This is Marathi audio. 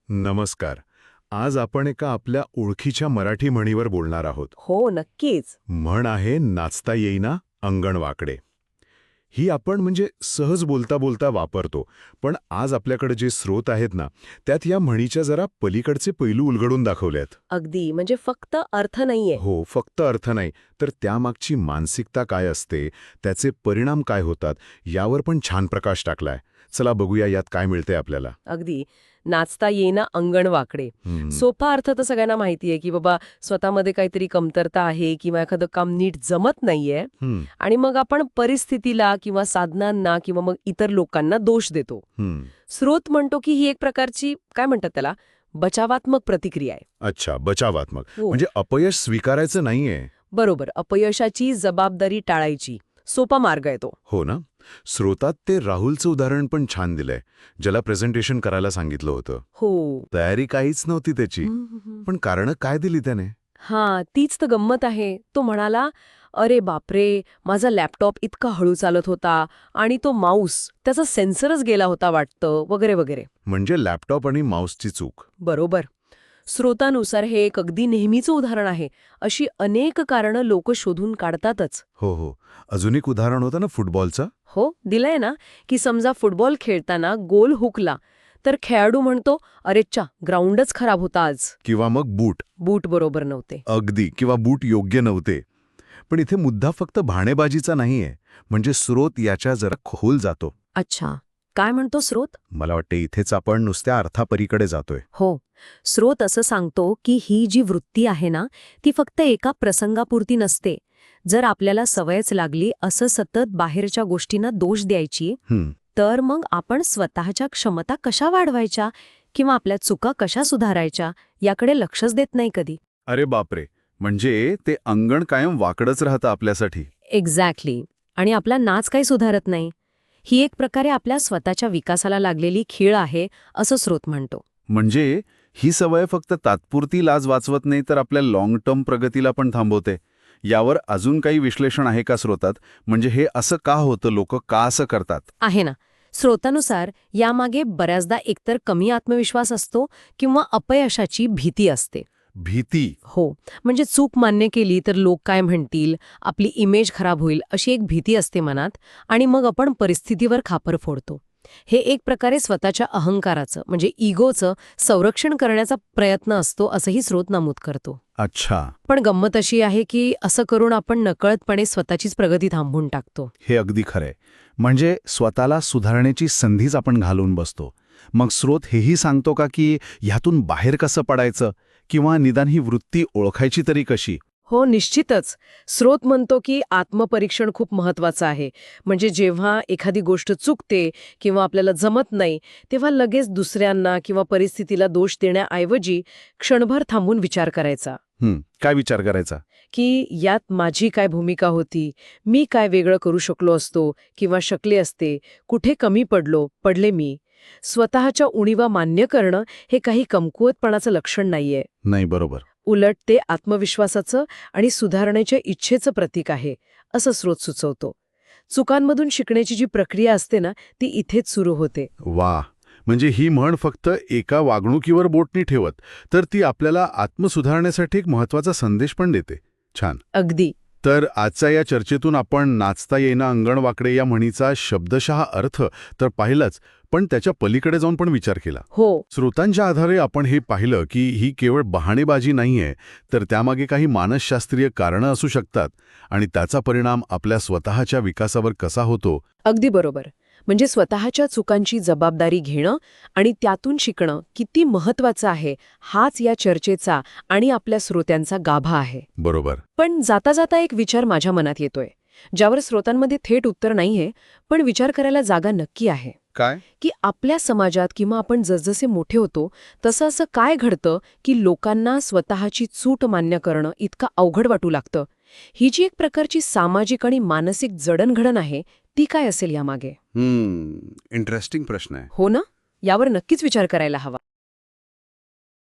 नमस्कार. आज आपण एका आपल्या ओळखीच्या मराठी म्हणीवर बोलणार आहोत. हो, नक्कीच. म्हण आहे नाचता येईना अंगण वाकडे. ही आपण म्हणजे सहज बोलता बोलता वापरतो, पण आज आपल्याकडे जे स्रोत आहेत ना, त्यात या म्हणीच्या जरा पलीकडचे पैलू उलगडून दाखवलेत. अगदी. म्हणजे फक्त अर्थ नाहीये. हो, फक्त अर्थ नाही, तर त्यामागची मानसिकता काय असते, त्याचे परिणाम काय होतात, यावर पण छान प्रकाश टाकलाय. चला बघूया यात काय मिळते आपल्याला. अगदी. नाचता येईना अंगण वाकडे. हं, सोपा अर्थ तर सगळ्यांना माहिती आहे, की बाबा स्वतःमध्ये काहीतरी कमतरता आहे किंवा एखादं काम नीट जमत नाहीये हं, आणि मग आपण परिस्थितीला किंवा साधनांना किंवा मग इतर लोकांना दोष देतो. हं. स्रोत म्हणतो की ही एक प्रकारची काय म्हणतात त्याला बचावात्मक प्रतिक्रिया आहे. अच्छा, बचावात्मक. हो. म्हणजे अपयश स्वीकारायचं नाहीये. बरोबर. अपयशाची जबाबदारी टाळायची सोपा मार्ग आहे तो. हो ना? स्रोतात ते राहुलचं उदाहरण पण छान दिलंय, ज्याला प्रेझेंटेशन करायला सांगितलं होतं. हो. तयारी काहीच नव्हती त्याची, पण कारणं काय दिली त्याने? हां, तीच तर गंमत आहे. तो म्हणाला, "अरे बापरे, माझा लॅपटॉप इतका हळू चालत होता आणि तो माऊस, त्याचा सेन्सरच गेला होता वाटतं," वगैरे वगैरे. म्हणजे लॅपटॉप आणि माऊसची चूक. बरोबर. स्रोतानुसार हे एक अगदी नेहमीचं उदाहरण आहे. अशी अनेक कारणं लोक शोधून काढतातच. हो हो. अजून एक उदाहरण होतं ना फुटबॉलचं? हो, दिलंय ना, की समजा फुटबॉल खेळताना गोल हुकला, तर खेळाडू म्हणतो, "अरेच्चा, ग्राउंडच खराब होता आज. किंवा मग बूट. बूट बरोबर नव्हते." अगदी. किंवा बूट योग्य नव्हते. पण इथे मुद्दा फक्त भाणेबाजीचा नाहीये. म्हणजे स्रोत याच्या जरा खोल जातो. अच्छा, काय म्हणतो स्रोत? मला वाटते इथेच आपण नुसत्या अर्थापरीकडे जातोय. हो. स्रोत असं सांगतो की ही जी वृत्ती आहे ना, ती फक्त एका प्रसंगापुरती नसते. जर आपल्याला सवयच लागली असं सतत बाहेरच्या गोष्टींना दोष द्यायची, हं. तर मग आपण स्वतःच्या क्षमता कशा वाढवायच्या किंवा आपल्या चुका कशा सुधारायच्या याकडे लक्षच देत नाही कधी. अरे बापरे. म्हणजे ते अंगण कायम वाकडच राहतं आपल्यासाठी. एक्झॅक्टली. आणि आपला नाच काही सुधारत नाही. ही एक प्रकारे आपल्या स्वतःच्या विकासाला लागलेली खीळ आहे, असं स्रोत म्हणतो. म्हणजे ही सवय फक्त तात्पुरती लाज वाचवत नाही तर आपल्या लाँग टर्म प्रगतीला पण थांबवते. यावर अजून काही विश्लेषण आहे का स्रोतात? म्हणजे हे असं का होतं, लोक का असं करतात? आहे ना. स्रोतानुसार यामागे बऱ्याचदा एकतर कमी आत्मविश्वास असतो किंवा अपयशाची भीती असते. भीती. हो. म्हणजे चूक मान्य केली तर लोक काय म्हणतील, आपली इमेज खराब होईल अशी एक भीती असते मनात आणि मग आपण परिस्थितीवर खापर फोडतो. हे एक प्रकारे स्वतःच्या अहंकाराचं म्हणजे इगोचं संरक्षण करण्याचा प्रयत्न असतो असंही स्रोत नमूद करतो. अच्छा. पण गंमत अशी आहे की असं करून आपण नकळतपणे स्वतःचीच प्रगती थांबवून टाकतो. हे अगदी खरंय. म्हणजे स्वतःला सुधारण्याची संधीच आपण घालून बसतो. मग स्रोत हेही सांगतो का की ह्यातून बाहेर कसं पडायचं, किंवा निदान ही वृत्ती ओळखायची तरी कशी? हो, निश्चितच. स्रोत म्हणतो की आत्मपरीक्षण खूप महत्वाचं आहे. म्हणजे जेव्हा एखादी गोष्ट चुकते किंवा आपल्याला जमत नाही, तेव्हा लगेच दुसऱ्यांना किंवा परिस्थितीला दोष देण्याऐवजी क्षणभर थांबून विचार करायचा. काय विचार करायचा? की यात माझी काय भूमिका होती, मी काय वेगळं करू शकलो असतो किंवा शकले असते, कुठे कमी पडले मी. स्वतःच्या उणीवा मान्य करणं हे काही कमकुवतपणाचं लक्षण नाहीये. नाही, बरोबर. उलट ते आत्मविश्वासाचं आणि सुधारण्याच्या इच्छेचं प्रतीक आहे, असं स्रोत सुचवतो. चुकांमधून शिकण्याची जी प्रक्रिया असते ना, ती इथेच सुरू होते. वा. म्हणजे ही म्हण फक्त एका वागणुकीवर बोट नाही ठेवत, तर ती आपल्याला आत्मसुधारण्यासाठी एक महत्वाचा संदेश पण देते. छान. अगदी. तर आजच्या या चर्चेतून आपण नाचता येईना अंगण वाकडे या म्हणीचा शब्दशः अर्थ तर पाहिलाच, पण त्याच्या पलीकडे जाऊन पण विचार केला. हो. स्रोतांच्या आधारे आपण हे पाहिलं की ही केवळ बहाणेबाजी नाहीये, तर त्यामागे काही मानसशास्त्रीय कारणं असू शकतात आणि त्याचा परिणाम आपल्या स्वतःच्या विकासावर कसा होतो. अगदी बरोबर. म्हणजे स्वतःच्या चुकांची जबाबदारी घेणं आणि त्यातून शिकणं किती महत्वाचं आहे, हाच या चर्चेचा आणि आपल्या श्रोत्यांचा गाभा आहे. बरोबर. पण जाता जाता एक विचार माझ्या मनात येतोय, ज्यावर श्रोतांमध्ये थेट उत्तर नाहीये, पण विचार करायला जागा नक्की आहे. काय? की आपल्या समाजात किंवा आपण जसजसे मोठे होतो तसं असं काय घडतं की लोकांना स्वतःची चूक मान्य करणं इतकं अवघड वाटू लागतं. ही जी एक प्रकारची सामाजिक आणि मानसिक जडणघडण आहे, ती काय असेल यामागे? इंटरेस्टिंग प्रश्न आहे. हो ना, यावर नक्कीच विचार करायला हवा.